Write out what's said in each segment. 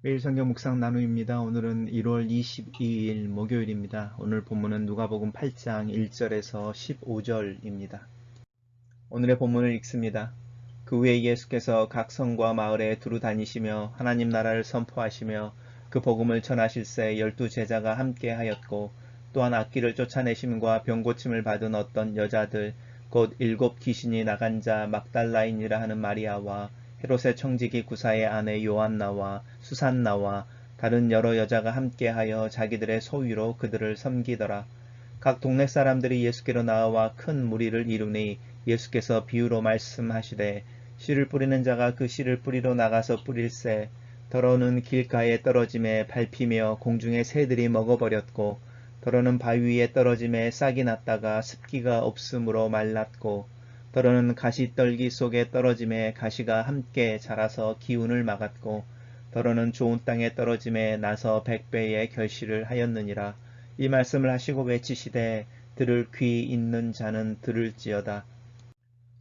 매일 성경 묵상 나눔입니다. 오늘은 1월 22일 목요일입니다. 오늘 본문은 누가복음 8장 1절에서 15절입니다. 오늘의 본문을 읽습니다. 그 후에 예수께서 각 성과 마을에 두루 다니시며 하나님 나라를 선포하시며 그 복음을 전하실새 12제자가 함께 하였고, 또한 악귀를 쫓아내심과 병 고침을 받은 어떤 여자들 곧 7 귀신이 나간 자 막달라인이라 하는 마리아와 헤롯의 청지기 구사의 아내 요한나와 수산나와 다른 여러 여자가 함께하여 자기들의 소유로 그들을 섬기더라. 각 동네 사람들이 예수께로 나와 큰 무리를 이루니 예수께서 비유로 말씀하시되, 씨를 뿌리는 자가 그 씨를 뿌리러 나가서 뿌릴새 더러는 길가에 떨어짐에 밟히며 공중의 새들이 먹어버렸고, 더러는 바위 위에 떨어짐에 싹이 났다가 습기가 없으므로 말랐고, 더러는 가시떨기 속에 떨어짐에 가시가 함께 자라서 기운을 막았고, 더러는 좋은 땅에 떨어짐에 나서 100배의 결실을 하였느니라. 이 말씀을 하시고 외치시되, 들을 귀 있는 자는 들을지어다.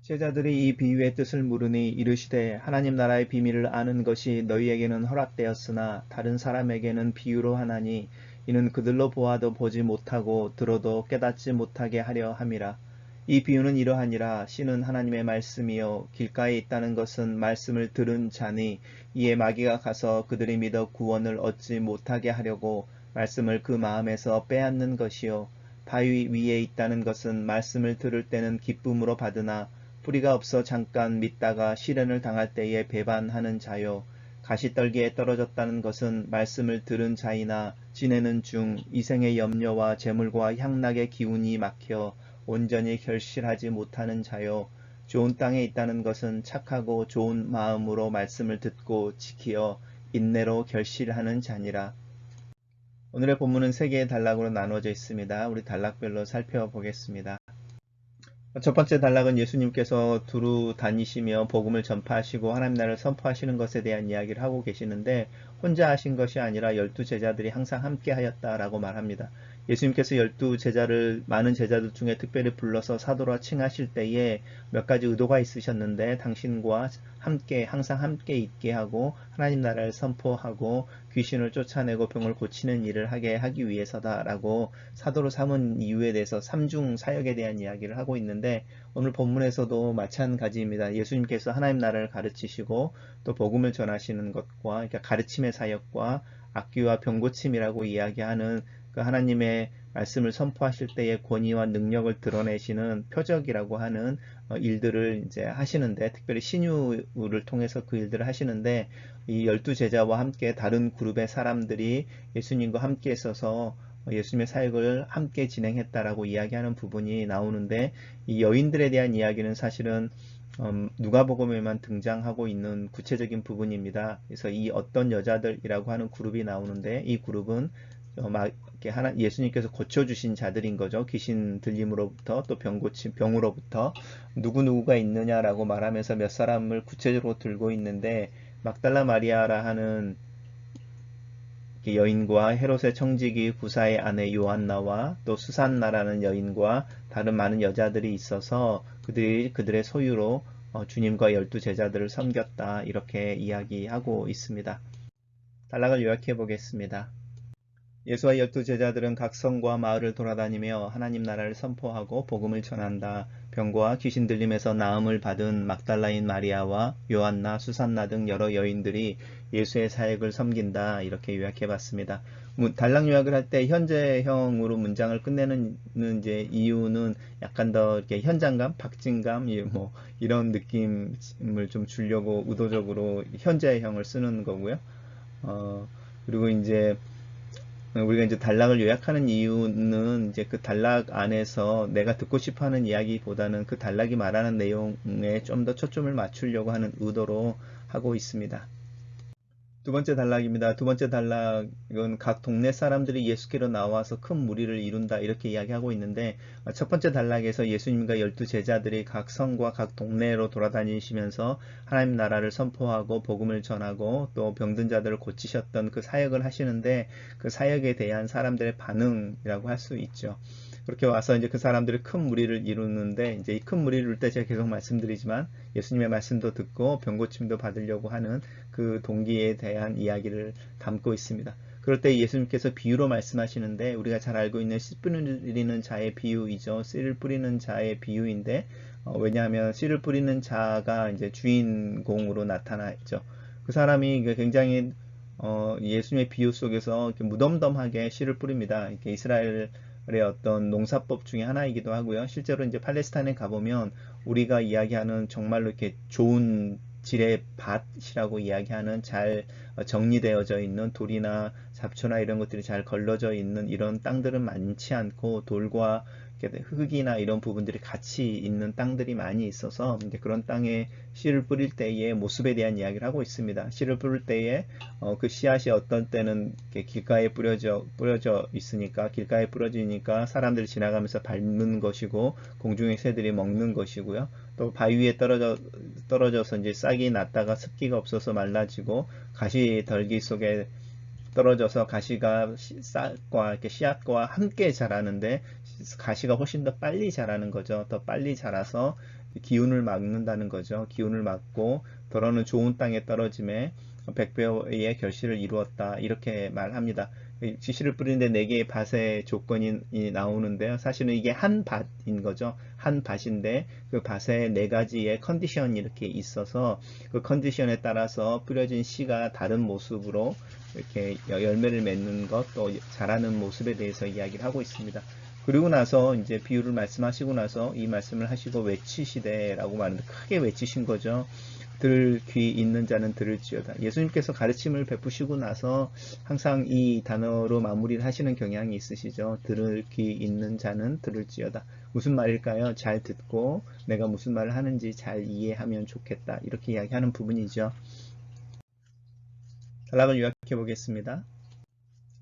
제자들이 이 비유의 뜻을 물으니 이르시되, 하나님 나라의 비밀을 아는 것이 너희에게는 허락되었으나 다른 사람에게는 비유로 하나니, 이는 그들로 보아도 보지 못하고 들어도 깨닫지 못하게 하려 함이라. 이 비유는 이러하니라. 씨는 하나님의 말씀이요 길가에 있다는 것은 말씀을 들은 자니, 이에 마귀가 가서 그들이 믿어 구원을 얻지 못하게 하려고 말씀을 그 마음에서 빼앗는 것이요 바위 위에 있다는 것은 말씀을 들을 때는 기쁨으로 받으나 뿌리가 없어 잠깐 믿다가 시련을 당할 때에 배반하는 자요. 가시떨기에 떨어졌다는 것은 말씀을 들은 자이나 지내는 중 이생의 염려와 재물과 향락의 기운이 막혀 온전히 결실하지 못하는 자요. 좋은 땅에 있다는 것은 착하고 좋은 마음으로 말씀을 듣고 지키어 인내로 결실하는 자니라. 오늘의 본문은 세 개의 단락으로 나누어져 있습니다. 우리 단락별로 살펴보겠습니다. 첫 번째 단락은 예수님께서 두루 다니시며 복음을 전파하시고 하나님 나라를 선포하시는 것에 대한 이야기를 하고 계시는데, 혼자 하신 것이 아니라 12제자들이 항상 함께 하였다라고 말합니다. 예수님께서 12제자를 많은 제자들 중에 특별히 불러서 사도라 칭하실 때에 몇 가지 의도가 있으셨는데, 당신과 함께 항상 함께 있게 하고 하나님 나라를 선포하고 귀신을 쫓아내고 병을 고치는 일을 하기 위해서다라고 사도로 삼은 이유에 대해서 삼중 사역에 대한 이야기를 하고 있는데, 오늘 본문에서도 마찬가지입니다. 예수님께서 하나님 나라를 가르치시고 또 복음을 전하시는 것과, 그러니까 가르침의 사역과 악귀와 병고침이라고 이야기하는 그 하나님의 말씀을 선포하실 때의 권위와 능력을 드러내시는 표적이라고 하는 일들을 이제 하시는데, 특별히 신유를 통해서 그 일들을 하시는데, 이 12제자와 함께 다른 그룹의 사람들이 예수님과 함께 있어서 예수님의 사역을 함께 진행했다라고 이야기하는 부분이 나오는데, 이 여인들에 대한 이야기는 사실은 누가복음에만 등장하고 있는 구체적인 부분입니다. 그래서 이 어떤 여자들이라고 하는 그룹이 나오는데, 이 그룹은 예수님께서 고쳐주신 자들인 거죠. 귀신 들림으로부터 또 병으로부터 누구누구가 있느냐라고 말하면서 몇 사람을 구체적으로 들고 있는데, 막달라 마리아라 하는 여인과 헤롯의 청지기 구사의 아내 요한나와 또 수산나라는 여인과 다른 많은 여자들이 있어서 그들이 그들의 소유로 주님과 12제자들을 섬겼다, 이렇게 이야기하고 있습니다. 단락을 요약해 보겠습니다. 예수와 12제자들은 각 성과 마을을 돌아다니며 하나님 나라를 선포하고 복음을 전한다. 병과 귀신 들림에서 나음을 받은 막달라인 마리아와 요한나, 수산나 등 여러 여인들이 예수의 사역을 섬긴다, 이렇게 요약해 봤습니다. 단락 요약을 할 때 현재형으로 문장을 끝내는 이제 이유는 약간 더 이렇게 현장감, 박진감, 뭐 이런 느낌을 좀 주려고 의도적으로 현재형을 쓰는 거고요. 그리고 이제 우리가 이제 단락을 요약하는 이유는 이제 그 단락 안에서 내가 듣고 싶어 하는 이야기보다는 그 단락이 말하는 내용에 좀 더 초점을 맞추려고 하는 의도로 하고 있습니다. 두 번째 단락입니다. 두 번째 단락은 각 동네 사람들이 예수께로 나와서 큰 무리를 이룬다, 이렇게 이야기하고 있는데, 첫 번째 단락에서 예수님과 12제자들이 각 성과 각 동네로 돌아다니시면서 하나님 나라를 선포하고 복음을 전하고 또 병든 자들을 고치셨던 그 사역을 하시는데, 그 사역에 대한 사람들의 반응이라고 할 수 있죠. 그렇게 와서 이제 그 사람들이 큰 무리를 이루는데, 이제 이 큰 무리를 이룰 때 제가 계속 말씀드리지만 예수님의 말씀도 듣고 병고침도 받으려고 하는 그 동기에 대한 이야기를 담고 있습니다. 그럴 때 예수님께서 비유로 말씀하시는데, 우리가 잘 알고 있는 씨 뿌리는 자의 비유이죠. 씨를 뿌리는 자의 비유인데, 왜냐하면 씨를 뿌리는 자가 이제 주인공으로 나타나 있죠. 그 사람이 굉장히 예수님의 비유 속에서 이렇게 무덤덤하게 씨를 뿌립니다. 이렇게 이스라엘의 어떤 농사법 중에 하나이기도 하고요. 실제로 이제 팔레스타인에 가보면 우리가 이야기하는 정말로 이렇게 좋은 질의 밭이라고 이야기하는 잘 정리되어져 있는 돌이나 잡초나 이런 것들이 잘 걸러져 있는 이런 땅들은 많지 않고, 돌과 흙이나 이런 부분들이 같이 있는 땅들이 많이 있어서 이제 그런 땅에 씨를 뿌릴 때의 모습에 대한 이야기를 하고 있습니다. 씨를 뿌릴 때에 그 씨앗이 어떤 때는 길가에 뿌려져 있으니까, 길가에 뿌려지니까 사람들이 지나가면서 밟는 것이고 공중의 새들이 먹는 것이고요. 또 바위 위에 떨어져서 이제 싹이 났다가 습기가 없어서 말라지고 가시 덜기 속에 떨어져서 가시가 싹과 이렇게 씨앗과 함께 자라는데, 가시가 훨씬 더 빨리 자라는 거죠. 더 빨리 자라서 기운을 막는다는 거죠. 기운을 막고 더러는 좋은 땅에 떨어짐에 100배의 결실을 이루었다, 이렇게 말합니다. 씨를 뿌리는데 4개의 밭의 조건이 나오는데요. 사실은 이게 한 밭인 거죠. 한 밭인데 그 밭에 4가지의 컨디션이 이렇게 있어서 그 컨디션에 따라서 뿌려진 씨가 다른 모습으로 이렇게 열매를 맺는 것, 또 자라는 모습에 대해서 이야기를 하고 있습니다. 그리고 나서 이제 비유를 말씀하시고 나서 이 말씀을 하시고 외치시되라고 말하는데, 크게 외치신 거죠. 들을 귀 있는 자는 들을지어다. 예수님께서 가르침을 베푸시고 나서 항상 이 단어로 마무리를 하시는 경향이 있으시죠. 들을 귀 있는 자는 들을지어다. 무슨 말일까요? 잘 듣고 내가 무슨 말을 하는지 잘 이해하면 좋겠다, 이렇게 이야기하는 부분이죠. 단락을 요약해 보겠습니다.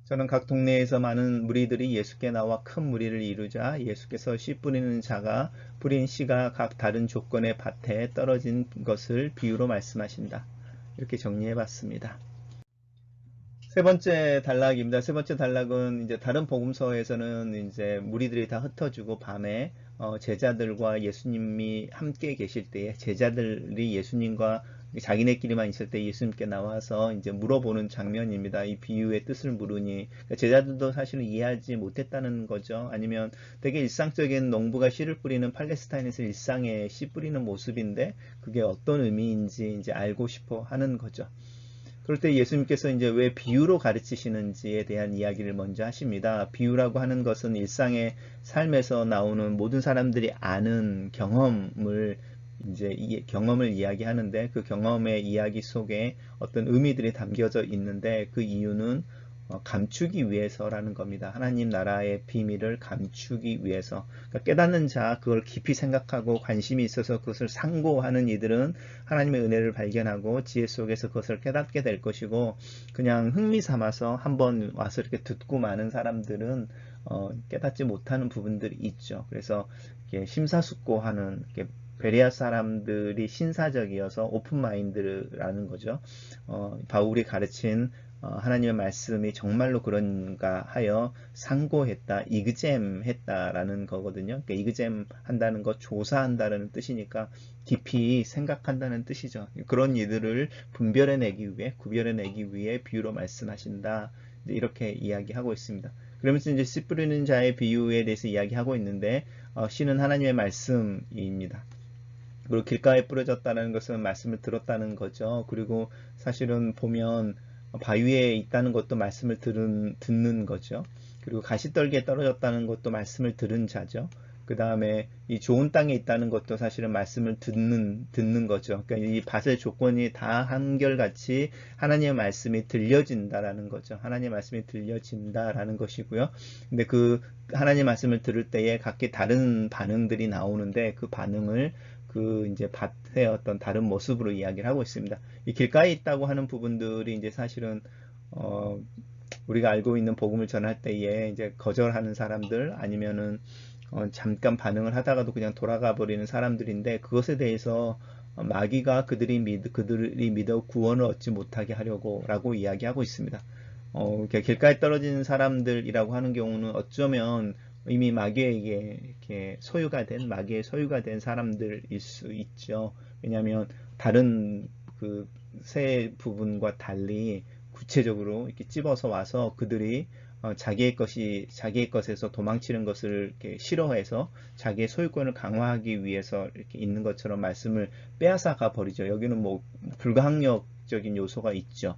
저는 각 동네에서 많은 무리들이 예수께 나와 큰 무리를 이루자 예수께서 씨 뿌리는 자가 뿌린 씨가 각 다른 조건의 밭에 떨어진 것을 비유로 말씀하신다, 이렇게 정리해 봤습니다. 세 번째 단락입니다. 세 번째 단락은 이제 다른 복음서에서는 이제 무리들이 다 흩어지고 밤에 제자들과 예수님이 함께 계실 때에 제자들이 예수님과 자기네끼리만 있을 때 예수님께 나와서 이제 물어보는 장면입니다. 이 비유의 뜻을 물으니, 그러니까 제자들도 사실은 이해하지 못했다는 거죠. 아니면 되게 일상적인 농부가 씨를 뿌리는 팔레스타인에서 일상의 씨 뿌리는 모습인데 그게 어떤 의미인지 이제 알고 싶어 하는 거죠. 그럴 때 예수님께서 이제 왜 비유로 가르치시는지에 대한 이야기를 먼저 하십니다. 비유라고 하는 것은 일상의 삶에서 나오는 모든 사람들이 아는 경험을 이야기하는데, 그 경험의 이야기 속에 어떤 의미들이 담겨져 있는데, 그 이유는 감추기 위해서라는 겁니다. 하나님 나라의 비밀을 감추기 위해서. 그러니까 깨닫는 자, 그걸 깊이 생각하고 관심이 있어서 그것을 상고하는 이들은 하나님의 은혜를 발견하고 지혜 속에서 그것을 깨닫게 될 것이고, 그냥 흥미 삼아서 한번 와서 이렇게 듣고 마는 사람들은 깨닫지 못하는 부분들이 있죠. 그래서 이렇게 심사숙고하는, 이렇게 베레아 사람들이 신사적이어서 오픈마인드라는 거죠. 바울이 가르친 하나님의 말씀이 정말로 그런가 하여 상고했다, 이그잼했다라는 거거든요. 그러니까 이그잼 한다는 것, 조사한다는 뜻이니까 깊이 생각한다는 뜻이죠. 그런 이들을 구별해내기 위해 비유로 말씀하신다, 이렇게 이야기하고 있습니다. 그러면서 이제 씨 뿌리는 자의 비유에 대해서 이야기하고 있는데, 씨는 하나님의 말씀입니다. 그리고 길가에 뿌려졌다는 것은 말씀을 들었다는 거죠. 그리고 사실은 보면 바위에 있다는 것도 말씀을 듣는 거죠. 그리고 가시떨기에 떨어졌다는 것도 말씀을 들은 자죠. 그 다음에 이 좋은 땅에 있다는 것도 사실은 말씀을 듣는 거죠. 그러니까 이 밭의 조건이 다 한결같이 하나님의 말씀이 들려진다라는 거죠. 하나님의 말씀이 들려진다라는 것이고요. 근데 그 하나님의 말씀을 들을 때에 각기 다른 반응들이 나오는데, 그 반응을 이제 밭의 어떤 다른 모습으로 이야기를 하고 있습니다. 이 길가에 있다고 하는 부분들이 이제 사실은 우리가 알고 있는 복음을 전할 때에 이제 거절하는 사람들, 아니면은 잠깐 반응을 하다가도 그냥 돌아가 버리는 사람들인데, 그것에 대해서 마귀가 그들이 믿어 구원을 얻지 못하게 하려고 라고 이야기하고 있습니다. 길가에 떨어지는 사람들이라고 하는 경우는 어쩌면 이미 마귀에게 이렇게 마귀의 소유가 된 사람들일 수 있죠. 왜냐하면 다른 그 새 부분과 달리 구체적으로 이렇게 찝어서 와서 그들이 자기의 것에서 도망치는 것을 이렇게 싫어해서 자기의 소유권을 강화하기 위해서 이렇게 있는 것처럼 말씀을 빼앗아가 버리죠. 여기는 뭐 불가항력적인 요소가 있죠.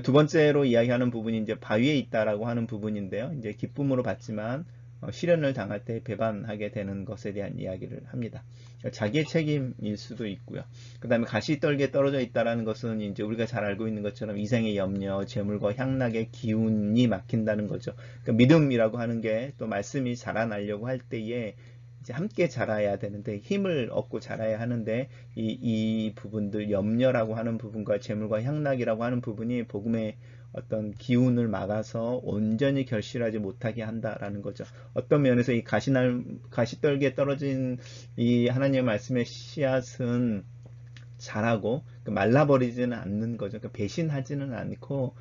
두 번째로 이야기하는 부분이 이제 바위에 있다라고 하는 부분인데요. 이제 기쁨으로 받지만 시련을 당할 때 배반하게 되는 것에 대한 이야기를 합니다. 자기의 책임일 수도 있고요. 그 다음에 가시떨기에 떨어져 있다라는 것은 이제 우리가 잘 알고 있는 것처럼 이생의 염려, 재물과 향락의 기운이 막힌다는 거죠. 그러니까 믿음이라고 하는 게 또 말씀이 자라나려고 할 때에 이제 함께 자라야 되는데 힘을 얻고 자라야 하는데 이 부분들 염려라고 하는 부분과 재물과 향락이라고 하는 부분이 복음의 어떤 기운을 막아서 온전히 결실하지 못하게 한다라는 거죠. 어떤 면에서 이 가시떨기에 떨어진 이 하나님의 말씀의 씨앗은 자라고 말라버리지는 않는 거죠. 그러니까 배신하지는 않고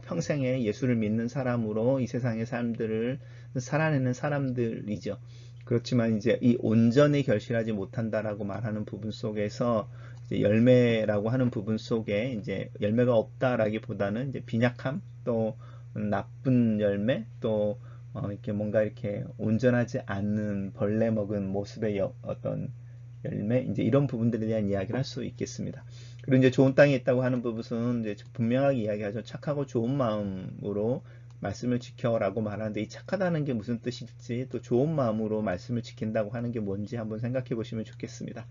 평생에 예수를 믿는 사람으로 이 세상의 사람들을 살아내는 사람들이죠. 그렇지만 이제 이 온전히 결실하지 못한다라고 말하는 부분 속에서 이제 열매라고 하는 부분 속에 이제 열매가 없다라기보다는 이제 빈약함, 또 나쁜 열매, 또 이렇게 뭔가 이렇게 온전하지 않는 벌레 먹은 모습의 어떤 열매, 이제 이런 부분들에 대한 이야기를 할 수 있겠습니다. 그리고 이제 좋은 땅에 있다고 하는 부분은 이제 분명하게 이야기하죠. 착하고 좋은 마음으로 말씀을 지켜라고 말하는데 이 착하다는 게 무슨 뜻일지 또 좋은 마음으로 말씀을 지킨다고 하는 게 뭔지 한번 생각해 보시면 좋겠습니다.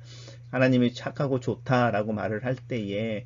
하나님이 착하고 좋다라고 말을 할 때에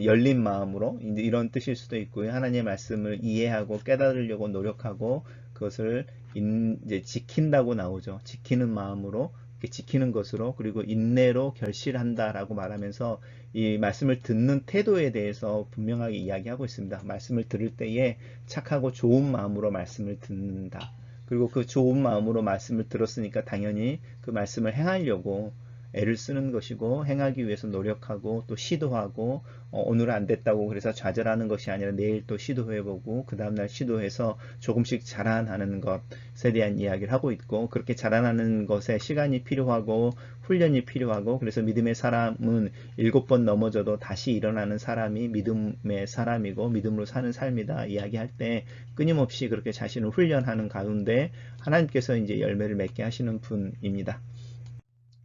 열린 마음으로 이런 뜻일 수도 있고요. 하나님의 말씀을 이해하고 깨달으려고 노력하고 그것을 이제 지킨다고 나오죠. 지키는 마음으로 지키는 것으로 그리고 인내로 결실한다라고 말하면서 이 말씀을 듣는 태도에 대해서 분명하게 이야기하고 있습니다. 말씀을 들을 때에 착하고 좋은 마음으로 말씀을 듣는다. 그리고 그 좋은 마음으로 말씀을 들었으니까 당연히 그 말씀을 행하려고 애를 쓰는 것이고 행하기 위해서 노력하고 또 시도하고 오늘은 안 됐다고 그래서 좌절하는 것이 아니라 내일 또 시도해보고 그 다음날 시도해서 조금씩 자라나는 것에 대한 이야기를 하고 있고 그렇게 자라나는 것에 시간이 필요하고 훈련이 필요하고 그래서 믿음의 사람은 7번 넘어져도 다시 일어나는 사람이 믿음의 사람이고 믿음으로 사는 삶이다 이야기할 때 끊임없이 그렇게 자신을 훈련하는 가운데 하나님께서 이제 열매를 맺게 하시는 분입니다.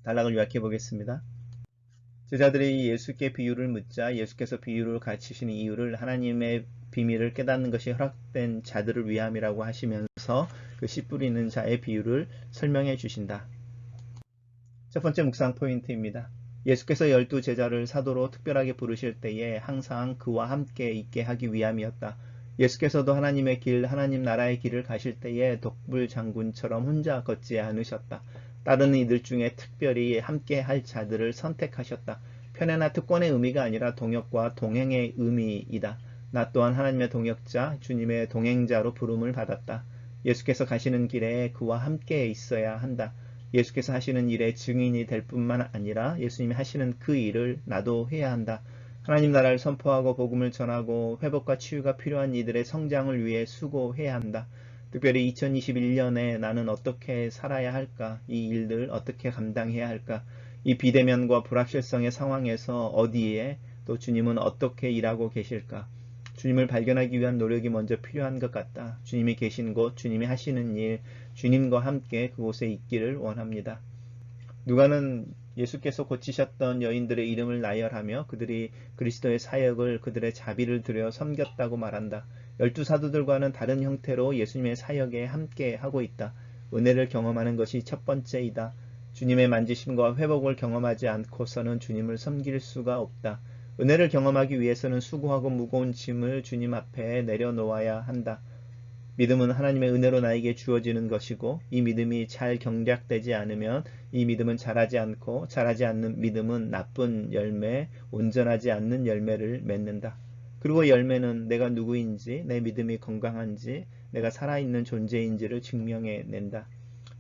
단락을 요약해 보겠습니다. 제자들이 예수께 비유를 묻자 예수께서 비유를 가르치시는 이유를 하나님의 비밀을 깨닫는 것이 허락된 자들을 위함이라고 하시면서 그 씨 뿌리는 자의 비유를 설명해 주신다. 첫 번째 묵상 포인트입니다. 예수께서 12제자를 사도로 특별하게 부르실 때에 항상 그와 함께 있게 하기 위함이었다. 예수께서도 하나님의 길, 하나님 나라의 길을 가실 때에 독불 장군처럼 혼자 걷지 않으셨다. 다른 이들 중에 특별히 함께 할 자들을 선택하셨다. 편애나 특권의 의미가 아니라 동역과 동행의 의미이다. 나 또한 하나님의 동역자, 주님의 동행자로 부름을 받았다. 예수께서 가시는 길에 그와 함께 있어야 한다. 예수께서 하시는 일의 증인이 될 뿐만 아니라 예수님이 하시는 그 일을 나도 해야 한다. 하나님 나라를 선포하고 복음을 전하고 회복과 치유가 필요한 이들의 성장을 위해 수고해야 한다. 특별히 2021년에 나는 어떻게 살아야 할까? 이 일들 어떻게 감당해야 할까? 이 비대면과 불확실성의 상황에서 어디에 또 주님은 어떻게 일하고 계실까? 주님을 발견하기 위한 노력이 먼저 필요한 것 같다. 주님이 계신 곳, 주님이 하시는 일, 주님과 함께 그곳에 있기를 원합니다. 누가는 예수께서 고치셨던 여인들의 이름을 나열하며 그들이 그리스도의 사역을 그들의 자비를 들여 섬겼다고 말한다. 12사도들과는 다른 형태로 예수님의 사역에 함께 하고 있다. 은혜를 경험하는 것이 첫 번째이다. 주님의 만지심과 회복을 경험하지 않고서는 주님을 섬길 수가 없다. 은혜를 경험하기 위해서는 수고하고 무거운 짐을 주님 앞에 내려놓아야 한다. 믿음은 하나님의 은혜로 나에게 주어지는 것이고 이 믿음이 잘 경작되지 않으면 이 믿음은 자라지 않고 자라지 않는 믿음은 나쁜 열매, 온전하지 않는 열매를 맺는다. 그리고 열매는 내가 누구인지, 내 믿음이 건강한지, 내가 살아있는 존재인지를 증명해낸다.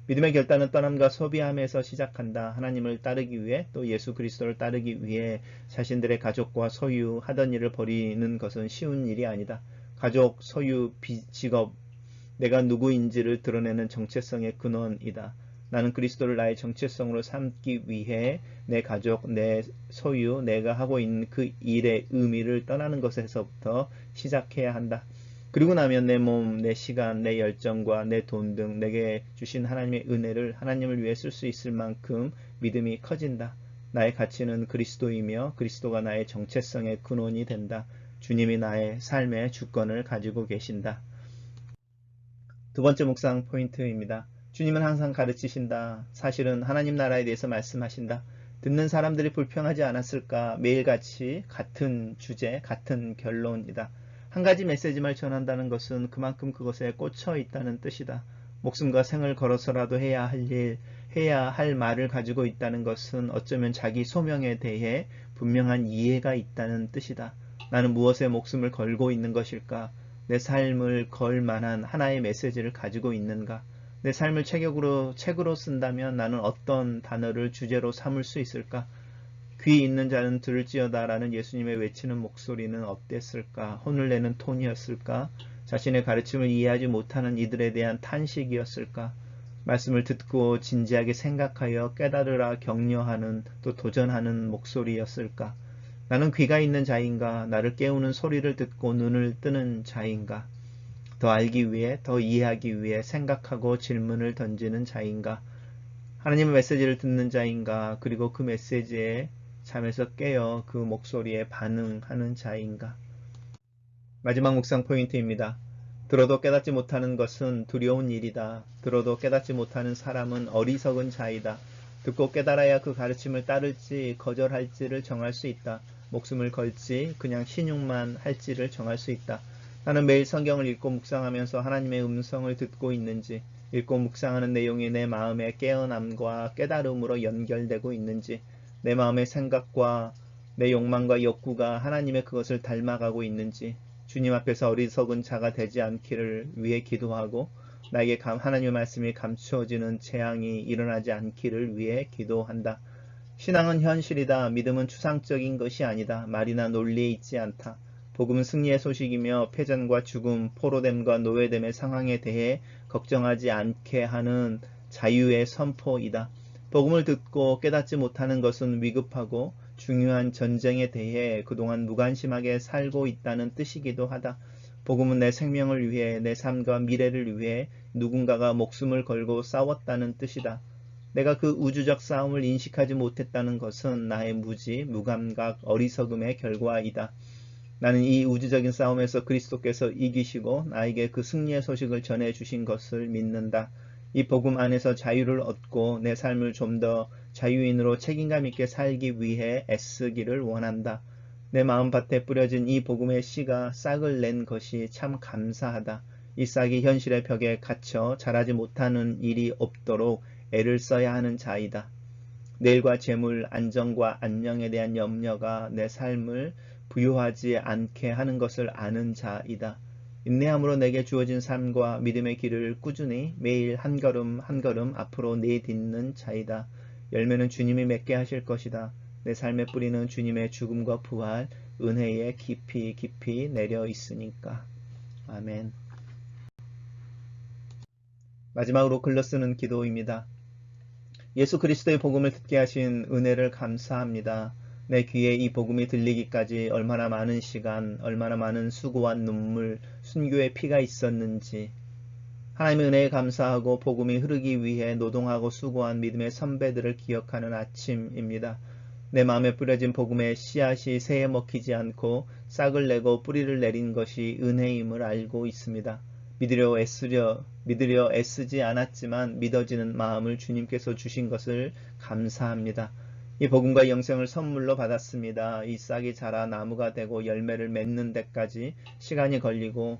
믿음의 결단은 떠남과 소비함에서 시작한다. 하나님을 따르기 위해 또 예수 그리스도를 따르기 위해 자신들의 가족과 소유, 하던 일을 버리는 것은 쉬운 일이 아니다. 가족, 소유, 직업, 내가 누구인지를 드러내는 정체성의 근원이다. 나는 그리스도를 나의 정체성으로 삼기 위해 내 가족, 내 소유, 내가 하고 있는 그 일의 의미를 떠나는 것에서부터 시작해야 한다. 그리고 나면 내 몸, 내 시간, 내 열정과 내 돈 등 내게 주신 하나님의 은혜를 하나님을 위해 쓸 수 있을 만큼 믿음이 커진다. 나의 가치는 그리스도이며 그리스도가 나의 정체성의 근원이 된다. 주님이 나의 삶의 주권을 가지고 계신다. 두 번째 묵상 포인트입니다. 주님은 항상 가르치신다. 사실은 하나님 나라에 대해서 말씀하신다. 듣는 사람들이 불평하지 않았을까? 매일같이 같은 주제, 같은 결론이다. 한 가지 메시지만 전한다는 것은 그만큼 그것에 꽂혀 있다는 뜻이다. 목숨과 생을 걸어서라도 해야 할 일, 해야 할 말을 가지고 있다는 것은 어쩌면 자기 소명에 대해 분명한 이해가 있다는 뜻이다. 나는 무엇에 목숨을 걸고 있는 것일까? 내 삶을 걸 만한 하나의 메시지를 가지고 있는가? 내 삶을 책으로 쓴다면 나는 어떤 단어를 주제로 삼을 수 있을까? 귀 있는 자는 들을지어다 라는 예수님의 외치는 목소리는 어땠을까? 혼을 내는 톤이었을까? 자신의 가르침을 이해하지 못하는 이들에 대한 탄식이었을까? 말씀을 듣고 진지하게 생각하여 깨달으라 격려하는 또 도전하는 목소리였을까? 나는 귀가 있는 자인가? 나를 깨우는 소리를 듣고 눈을 뜨는 자인가? 더 알기 위해, 더 이해하기 위해 생각하고 질문을 던지는 자인가? 하나님의 메시지를 듣는 자인가? 그리고 그 메시지에 잠에서 깨어 그 목소리에 반응하는 자인가? 마지막 묵상 포인트입니다. 들어도 깨닫지 못하는 것은 두려운 일이다. 들어도 깨닫지 못하는 사람은 어리석은 자이다. 듣고 깨달아야 그 가르침을 따를지 거절할지를 정할 수 있다. 목숨을 걸지 그냥 신용만 할지를 정할 수 있다. 나는 매일 성경을 읽고 묵상하면서 하나님의 음성을 듣고 있는지, 읽고 묵상하는 내용이 내 마음의 깨어남과 깨달음으로 연결되고 있는지, 내 마음의 생각과 내 욕망과 욕구가 하나님의 그것을 닮아가고 있는지, 주님 앞에서 어리석은 자가 되지 않기를 위해 기도하고 나에게 하나님의 말씀이 감추어지는 재앙이 일어나지 않기를 위해 기도한다. 신앙은 현실이다. 믿음은 추상적인 것이 아니다. 말이나 논리에 있지 않다. 복음은 승리의 소식이며 패전과 죽음, 포로됨과 노예됨의 상황에 대해 걱정하지 않게 하는 자유의 선포이다. 복음을 듣고 깨닫지 못하는 것은 위급하고 중요한 전쟁에 대해 그동안 무관심하게 살고 있다는 뜻이기도 하다. 복음은 내 생명을 위해, 내 삶과 미래를 위해 누군가가 목숨을 걸고 싸웠다는 뜻이다. 내가 그 우주적 싸움을 인식하지 못했다는 것은 나의 무지, 무감각, 어리석음의 결과이다. 나는 이 우주적인 싸움에서 그리스도께서 이기시고 나에게 그 승리의 소식을 전해주신 것을 믿는다. 이 복음 안에서 자유를 얻고 내 삶을 좀 더 자유인으로 책임감 있게 살기 위해 애쓰기를 원한다. 내 마음밭에 뿌려진 이 복음의 씨가 싹을 낸 것이 참 감사하다. 이 싹이 현실의 벽에 갇혀 자라지 못하는 일이 없도록 애를 써야 하는 자이다. 내일과 재물, 안정과 안녕에 대한 염려가 내 삶을 부유하지 않게 하는 것을 아는 자이다. 인내함으로 내게 주어진 삶과 믿음의 길을 꾸준히 매일 한 걸음 한 걸음 앞으로 내딛는 자이다. 열매는 주님이 맺게 하실 것이다. 내 삶의 뿌리는 주님의 죽음과 부활, 은혜에 깊이 깊이 내려 있으니까. 아멘. 마지막으로 글로 쓰는 기도입니다. 예수 그리스도의 복음을 듣게 하신 은혜를 감사합니다. 내 귀에 이 복음이 들리기까지 얼마나 많은 시간, 얼마나 많은 수고와 눈물, 순교의 피가 있었는지, 하나님의 은혜에 감사하고 복음이 흐르기 위해 노동하고 수고한 믿음의 선배들을 기억하는 아침입니다. 내 마음에 뿌려진 복음의 씨앗이 새에 먹히지 않고 싹을 내고 뿌리를 내린 것이 은혜임을 알고 있습니다. 믿으려 애쓰지 않았지만 믿어지는 마음을 주님께서 주신 것을 감사합니다. 이 복음과 영생을 선물로 받았습니다. 이 싹이 자라 나무가 되고 열매를 맺는 데까지 시간이 걸리고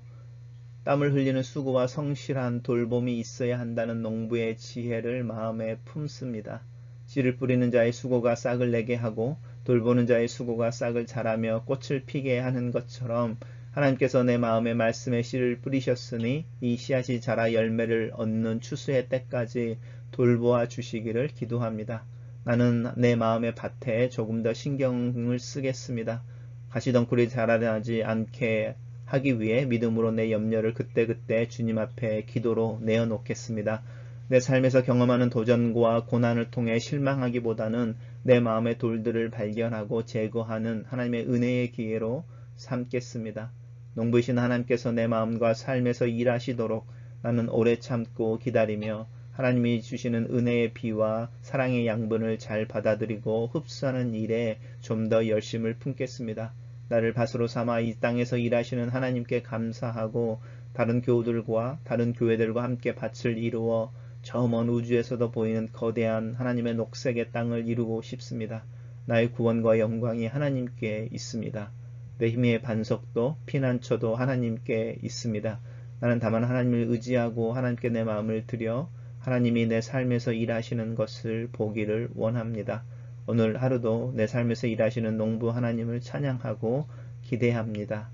땀을 흘리는 수고와 성실한 돌봄이 있어야 한다는 농부의 지혜를 마음에 품습니다. 씨를 뿌리는 자의 수고가 싹을 내게 하고 돌보는 자의 수고가 싹을 자라며 꽃을 피게 하는 것처럼 하나님께서 내 마음에 말씀의 씨를 뿌리셨으니 이 씨앗이 자라 열매를 얻는 추수의 때까지 돌보아 주시기를 기도합니다. 나는 내 마음의 밭에 조금 더 신경을 쓰겠습니다. 가시덩굴이 자라나지 않게 하기 위해 믿음으로 내 염려를 그때그때 주님 앞에 기도로 내어놓겠습니다. 내 삶에서 경험하는 도전과 고난을 통해 실망하기보다는 내 마음의 돌들을 발견하고 제거하는 하나님의 은혜의 기회로 삼겠습니다. 농부이신 하나님께서 내 마음과 삶에서 일하시도록 나는 오래 참고 기다리며 하나님이 주시는 은혜의 비와 사랑의 양분을 잘 받아들이고 흡수하는 일에 좀 더 열심을 품겠습니다. 나를 밭으로 삼아 이 땅에서 일하시는 하나님께 감사하고 다른 교우들과 다른 교회들과 함께 밭을 이루어 저 먼 우주에서도 보이는 거대한 하나님의 녹색의 땅을 이루고 싶습니다. 나의 구원과 영광이 하나님께 있습니다. 내 힘의 반석도 피난처도 하나님께 있습니다. 나는 다만 하나님을 의지하고 하나님께 내 마음을 드려 하나님이 내 삶에서 일하시는 것을 보기를 원합니다. 오늘 하루도 내 삶에서 일하시는 농부 하나님을 찬양하고 기대합니다.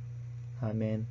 아멘.